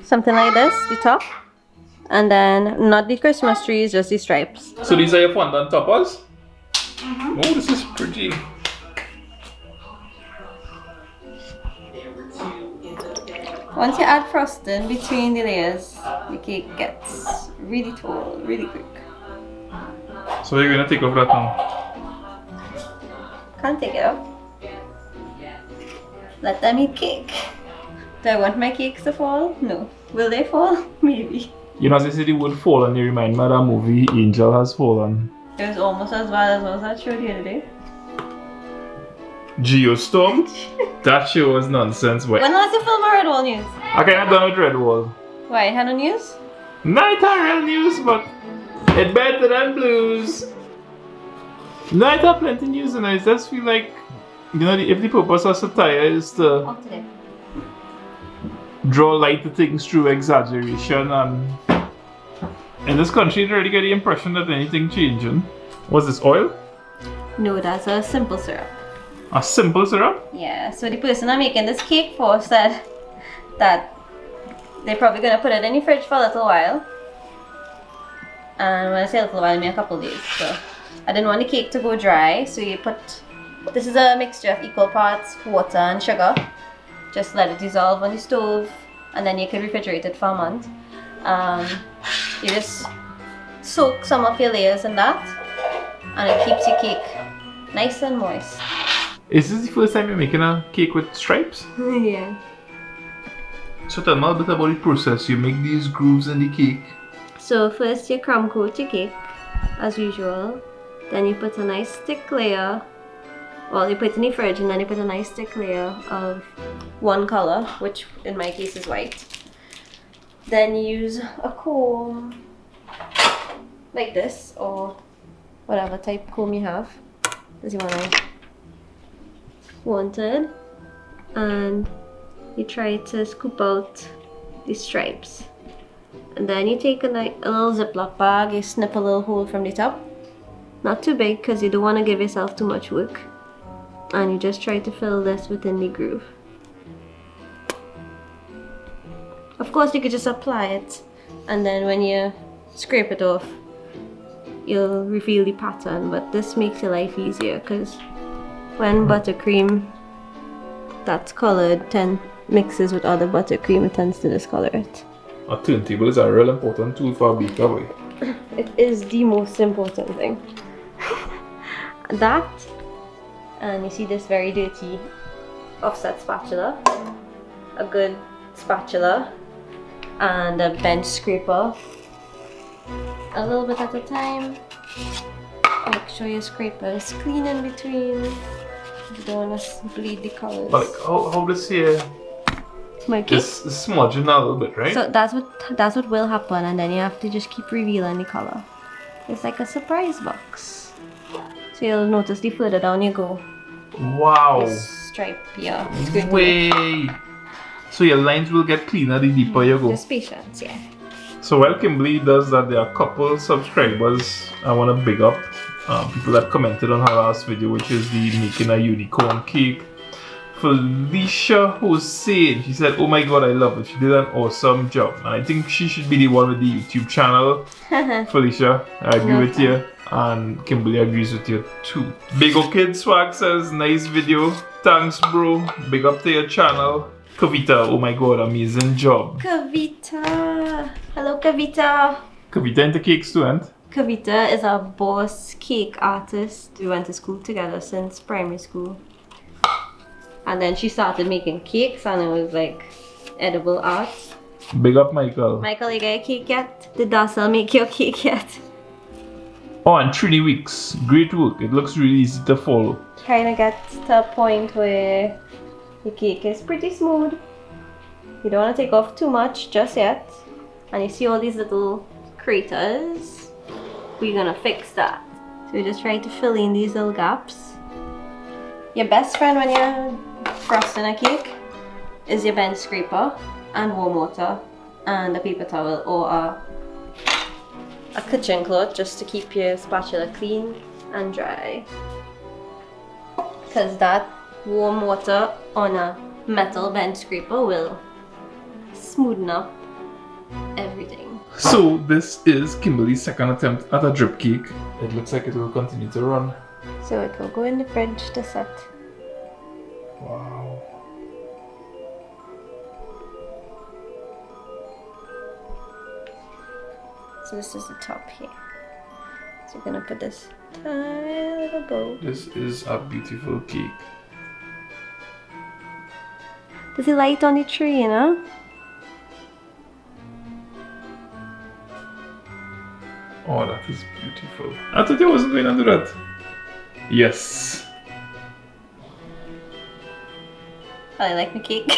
something like this, the top. And then not the Christmas trees, just the stripes. So these are your fondant toppers? Oh, this is pretty. Once you add frosting between the layers, the cake gets really tall, really quick. So you're gonna take off that now? Can't take it off. Let them eat cake. Do I want my cakes to fall? No. Will they fall? Maybe. You know, as I say the word fallen, you remind me of that movie Angel Has Fallen. It was almost as bad as what was that show the other day. Geostorm? That show was nonsense. But When was the film of Redwall News? okay, I'm done with Redwall. Why? Had no news? Night are real news, but it's better than blues. Night are plenty news, and I just feel like, you know, if the purpose of satire is to Off today. draw light to things through exaggeration, and in this country, you really get the impression that anything changing. What's this, oil? No, that's a simple syrup. A simple syrup? Yeah, so the person I'm making this cake for said that they're probably gonna put it in the fridge for a little while. And when I say a little while, I mean a couple days. So I didn't want the cake to go dry, so you put, this is a mixture of equal parts water and sugar. Just let it dissolve on the stove, and then you can refrigerate it for a month. You just soak some of your layers in that, and it keeps your cake nice and moist. Is this the first time you're making a cake with stripes? Yeah. So tell me a bit about the process. You make these grooves in the cake. So first you crumb coat your cake, as usual. Then you put a nice thick layer, well you put it in the fridge and then you put a nice thick layer of one color, which in my case is white. Then you use a comb like this, or whatever type comb you have. This is one I wanted. And you try to scoop out the stripes. And then you take a little Ziploc bag, you snip a little hole from the top. Not too big because you don't want to give yourself too much work. And you just try to fill this within the groove. Of course you could just apply it, and then when you scrape it off, you'll reveal the pattern, but this makes your life easier because when buttercream that's colored mixes with other buttercream, it tends to discolor it. A turntable is a real important tool for a baker, boy. It is the most important thing. That, and you see this very dirty offset spatula, a good spatula, and a bench scraper. A little bit at a time. Make sure your scraper is clean in between. You don't want to bleed the colors. But like, how this here My cake. is smudging a little bit, right? So that's what will happen, and then you have to just keep revealing the color. It's like a surprise box. So you'll notice the further down you go, Wow. this stripe, yeah. It's good. Way. So your lines will get cleaner the deeper you go. Just patience, yeah. So while Kimberly does that, there are a couple subscribers I want to big up. People that commented on her last video, which is the making a unicorn cake. Felicia Hussein, she said, "Oh my god, I love it. She did an awesome job." And I think she should be the one with the YouTube channel. Felicia, I agree with you. And Kimberly agrees with you too. Big O Kid Swag says, "Nice video. Thanks, bro. Big up to your channel." Kavita, oh my god, amazing job. Kavita! Hello, Kavita! Kavita into cake student. Kavita is a boss cake artist. We went to school together since primary school. And then she started making cakes, and it was like edible art. Big up, Michael. Michael, you got your cake yet? Did Darcel make your cake yet? Oh, and 3 weeks. Great work. It looks really easy to follow. Trying to get to a point where the cake is pretty smooth. You don't want to take off too much just yet. And you see all these little craters? We're gonna fix that. So we just try to fill in these little gaps. Your best friend when you're frosting a cake is your bench scraper and warm water and a paper towel or a kitchen cloth just to keep your spatula clean and dry. Because that warm water on a metal bench scraper will smoothen up everything. So this is Kimberly's second attempt at a drip cake. It looks like it will continue to run. So it will go in the fridge to set. Wow. So this is the top here. So you're gonna put this tiny little bow. This is a beautiful cake. There's a light on the tree, you know? Oh, that is beautiful. I thought you wasn't going to do that. Yes. I like the cake.